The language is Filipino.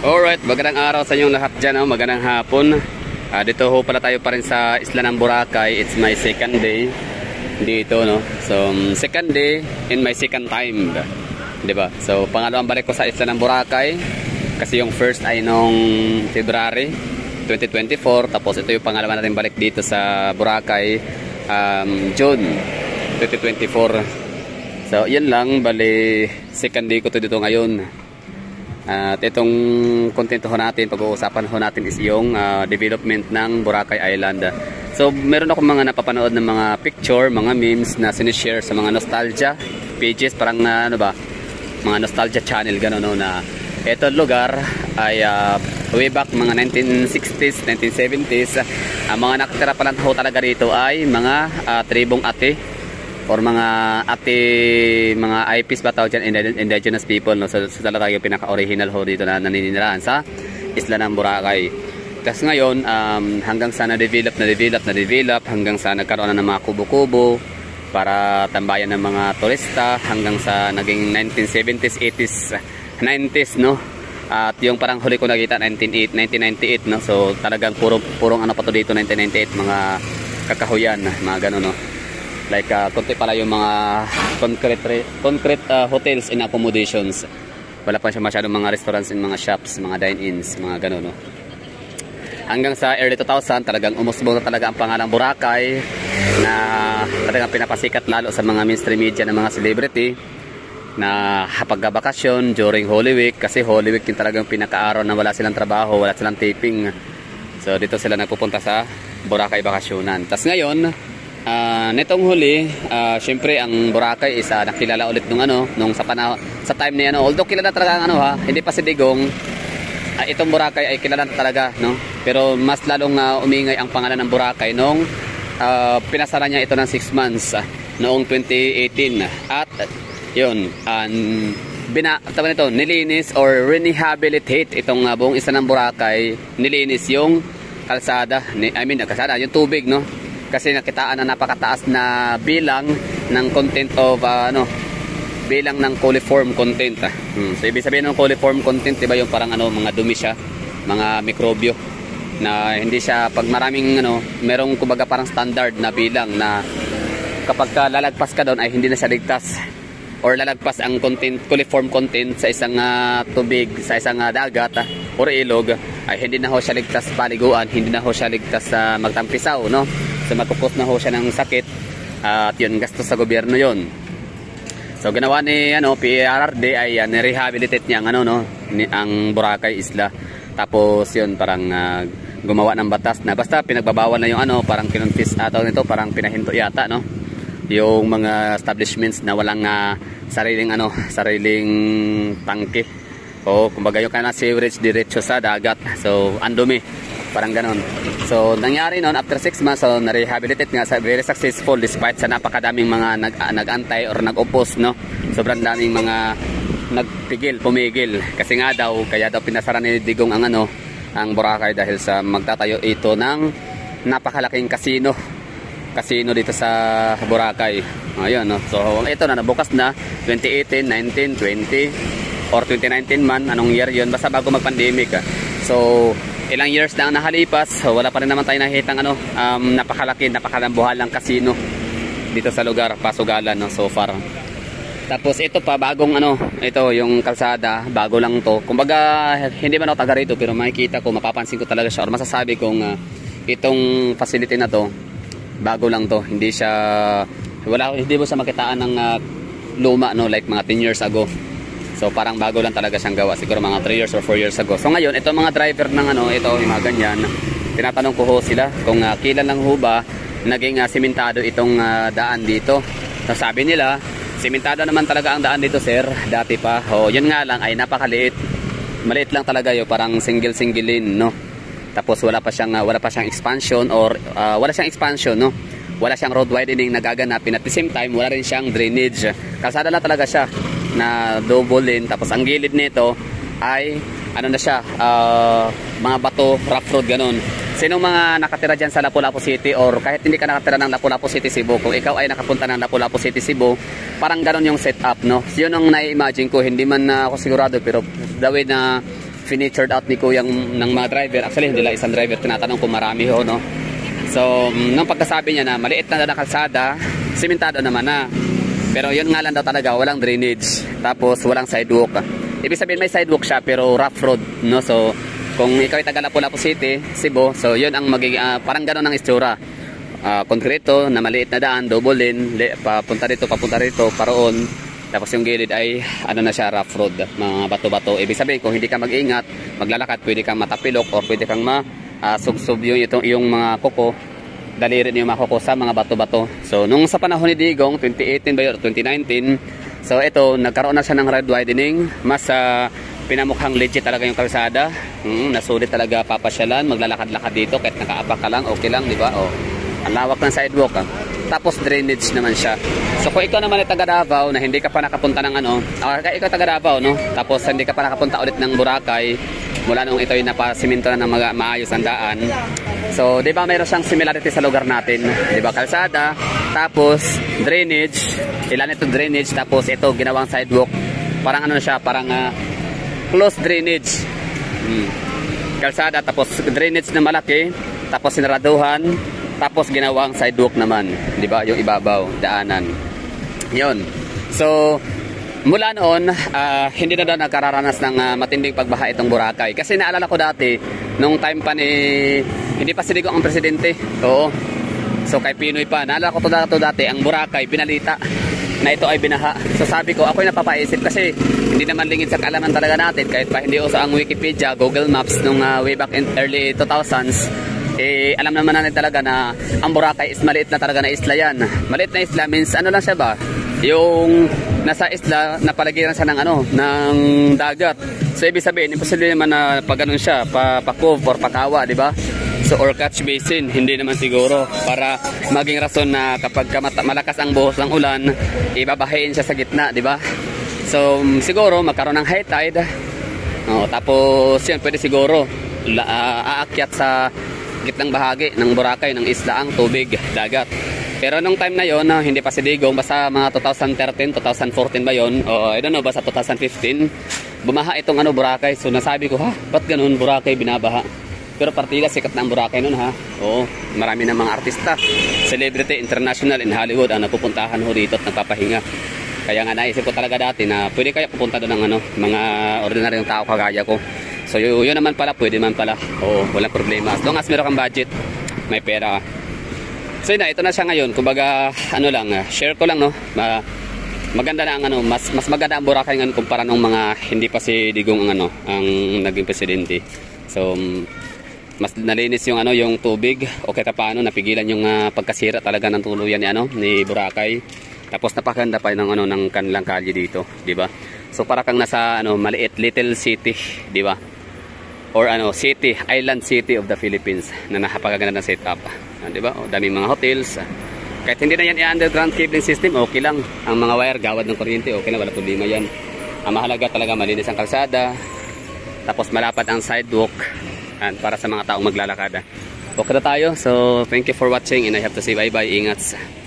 Alright, magandang araw sa inyong lahat dyan, oh. Magandang hapon. Dito ho pala tayo pa rin sa isla ng Boracay. It's my second day dito, no. So, second day in my second time, 'di ba? So, pangalawang balik ko sa isla ng Boracay kasi yung first ay nung February 2024, tapos ito yung pangalawa natin balik dito sa Boracay June 2024. So, yun lang, bali second day ko to dito ngayon. At itong content ho natin, pag-uusapan ho natin is yung development ng Boracay Island. So meron ako mga napapanood ng mga picture, mga memes na sinishare sa mga nostalgia pages, parang ano ba, mga nostalgia channel gano'n, no, na itong lugar ay way back mga 1960s, 1970s. Mga nakatira pala ho talaga dito ay mga tribong ate or mga IPs ba tawag dyan, indigenous people, no? So talaga yung pinaka-original ho dito na naninirahan sa isla ng Boracay. Tapos ngayon, hanggang sa na-develop hanggang sa nagkaroon na ng mga kubo-kubo para tambayan ng mga turista, hanggang sa naging 1970s, 80s, 90s, no? At yung parang huli ko nakita 1998, no? So talagang purong ano pa to dito, 1998, mga kakahuyan, mga gano'n, no? Like konti pala yung mga concrete hotels and accommodations. Wala pa siya masyadong mga restaurants and mga shops, mga dine-ins, mga gano'n, no? Hanggang sa early 2000, talagang umusbong na talaga ang pangalang Boracay, na talagang pinapasikat lalo sa mga mainstream media ng mga celebrity na pagkabakasyon during Holy Week, kasi Holy Week yung talagang pinaka-araw na wala silang trabaho, wala silang taping. So dito sila nagpupunta sa Boracay bakasyonan. Tas ngayon, nitong huli, syempre ang Boracay is nakilala ulit nung sa time ni although kilala talaga ang hindi pa si Digong, itong Boracay ay kilala talaga, no? Pero mas lalong umingay ang pangalan ng Boracay nung pinasara niya ito ng 6 months noong 2018. At yun, nilinis or rehabilitate itong buong isla ng Boracay. Nilinis yung kalsada, yung tubig, no? Kasi nakitaan na napakataas na bilang ng content of bilang ng coliform content. So ibig sabihin ng coliform content, diba, yung parang mga dumi siya, mga mikrobyo na hindi siya pag maraming merong kumbaga parang standard na bilang na kapag lalagpas ka doon ay hindi na siya ligtas, or lalagpas ang content, coliform content sa isang tubig, sa isang dagat or ilog, ay hindi na ho siya ligtas paliguan, hindi na ho siya ligtas sa magtampisaw, no? So magkukos na ho siya ng sakit, at yun, gastos sa gobyerno yun. So ginawa ni PRRD ay ni-rehabilitate niya ang Boracay Isla. Tapos yun, parang gumawa ng batas na basta pinagbabawal na yung parang kinonfis parang pinahinto yata, no? Yung mga establishments na walang sariling tangke, o kumbaga yung kanang sewerage diretso sa dagat. So andumi, parang ganon. So nangyari noon after 6 months, so na-rehabilitate nga, very successful despite sa napakadaming mga nag-antay or nag-oppose, no? Sobrang daming mga pumigil kasi nga daw, kaya daw pinasara ni Digong ang Boracay dahil sa magtatayo ito ng napakalaking casino dito sa Boracay. Ayun, no? So ito na nabukas na 2018, 19, 20 or 2019 man, anong year yun, basta bago mag-pandemic. So ilang years na ang nakalipas, so wala pa rin naman tayo nakikitang napakalambuhalang casino dito sa lugar Pasugalan, no, so far. Tapos ito pa bagong ito yung kalsada, bago lang to. Kumbaga hindi man ako taga rito, pero makikita ko, mapapansin ko talaga siya, or masasabi kong itong facility na to bago lang to. Hindi mo sa makitaan ng luma, no, like mga 10 years ago. So parang bago lang talaga siyang gawa, siguro mga 3 years or 4 years ago. So ngayon, ito mga driver ng ito, yung mga ganyan, tinatanong ko ho sila kung kailan lang ho ba naging simentado itong daan dito. So sabi nila, simentado naman talaga ang daan dito, sir, dati pa. Yun nga lang ay napakaliit. Maliit lang talaga yun, parang single lane, no? Tapos wala pa siyang expansion, or wala siyang expansion, no? Wala siyang road widening na gaganapin. At the same time, wala rin siyang drainage. Kalsada na talaga siya na double lane. Tapos ang gilid nito ay na siya, mga bato, rough road, ganun. Sinong mga nakatira dyan sa Lapu-Lapu City, or kahit hindi ka nakatira ng Lapu-Lapu City, Cebu, kung ikaw ay nakapunta ng Lapu-Lapu City, Cebu, parang ganun yung setup, no? Yun ang na-imagine ko, hindi man ako sigurado, pero the way na finitured out ni Kuyang ng mga driver. Actually, hindi lang isang driver, tinatanong kung marami ho, no? So, nung pagkasabi niya na maliit na kalsada, simentado naman na. Pero yun nga lang daw talaga, walang drainage. Tapos, walang sidewalk. Ibig sabihin may sidewalk siya, pero rough road, no? So, kung ikaw ay taga Lapu-Lapu City, Cebu, so yun ang magiging, parang gano'n ang istura. Konkreto, na maliit na daan, double lane, papunta rito, paroon. Tapos yung gilid ay, ano na siya, rough road, mga bato-bato. Ibig sabihin, kung hindi ka mag-ingat, maglalakad, pwede kang matapilok, or pwede kang subsob yung mga kuko, daliri yung mga kuko sa mga bato-bato. So, nung sa panahon ni Digong, 2018 ba yun, 2019, so ito, nagkaroon na siya ng road widening, mas pinamukhang legit talaga yung kalsada. Nasulit talaga papasyalan, maglalakad-lakad dito, kahit nakaapak ka lang, okay lang, di ba? O, ang lawak ng sidewalk, Tapos drainage naman siya. So kung ikaw naman ay taga Davao na hindi ka pa nakapunta ng ikaw taga Davao, no? Tapos hindi ka pa nakapunta ulit ng Boracay mula nung ito ay napasiminto na ng maayos ang daan. So, 'di ba mayroon siyang similarity sa lugar natin, 'di ba? Kalsada, tapos drainage, ilan ito drainage, tapos ito ginawang sidewalk. Parang ano siya, parang closed drainage. Kalsada tapos drainage na malaki, tapos sinaraduhan, tapos ginawang sidewalk naman, 'di ba? Yung ibabaw, daanan. 'Yon. So, mula noon, hindi na daw nagkararanas ng matinding pagbaha itong Boracay. Kasi naalala ko dati, nung time pa hindi pa si Digong ang presidente. Oo. So kay Pinoy pa. Naalala ko to dati, ang Boracay, binalita na ito ay binaha. So sabi ko, ako'y napapaisip kasi hindi naman lingid sa kaalaman talaga natin. Kahit pa hindi uso ang Wikipedia, Google Maps nung way back in early 2000s. Alam naman natin talaga na ang Boracay is maliit na talaga na isla yan. Maliit na isla means ano lang siya ba? Yung nasa isla, napalagiran siya ng dagat. So ibig sabihin, imposible naman na pag ganun siya, pa-cove or pakawa, di ba? So or catch basin, hindi naman siguro para maging rason na kapag malakas ang buhos ng ulan, ibabahain siya sa gitna, di ba? So siguro magkaroon ng high tide. Tapos yan pwede siguro aakyat sa gitnang bahagi ng Boracay, ng isla ang tubig, dagat. Pero nung time na yon, hindi pa si Digong, basta mga 2013, 2014 ba yon, o I don't know, basta 2015, bumaha itong Boracay. So nasabi ko, ba't ganun Boracay binabaha? Pero partida sikat na ang Boracay nun, Oo, marami ng mga artista, celebrity, international, in Hollywood ang napupuntahan ho dito at nagpapahinga. Kaya nga naisip ko talaga dati na pwede kaya pupunta doon ng mga ordinaryong tao kagaya ko. So yun naman pala, pwede man pala. Oo, walang problema. As long as meron kang budget, may pera ka. So yun na, ito na siya ngayon. Kumbaga, share ko lang, no? Maganda na ang mas maganda ang Boracay ngayon kumpara nung mga hindi pa si Digong ang naging presidente. So mas nalinis yung yung tubig, o kahit paano napigilan yung pagkasira talaga ng tuluyan ni Boracay. Tapos napakaganda pa ng kanilang kalye dito, di ba? So para kang nasa maliit little city, di ba? Or city, island city of the Philippines na napakaganda ng setup. Di ba? O daming mga hotels. Kahit hindi na yan i-underground cabling system, okay lang. Ang mga wire, gawad ng kuryente, okay na, wala problema yan. Ang mahalaga talaga malinis ang kalsada. Tapos malapad ang sidewalk para sa mga taong maglalakad. Okay na tayo. So, thank you for watching and I have to say bye-bye. Ingat.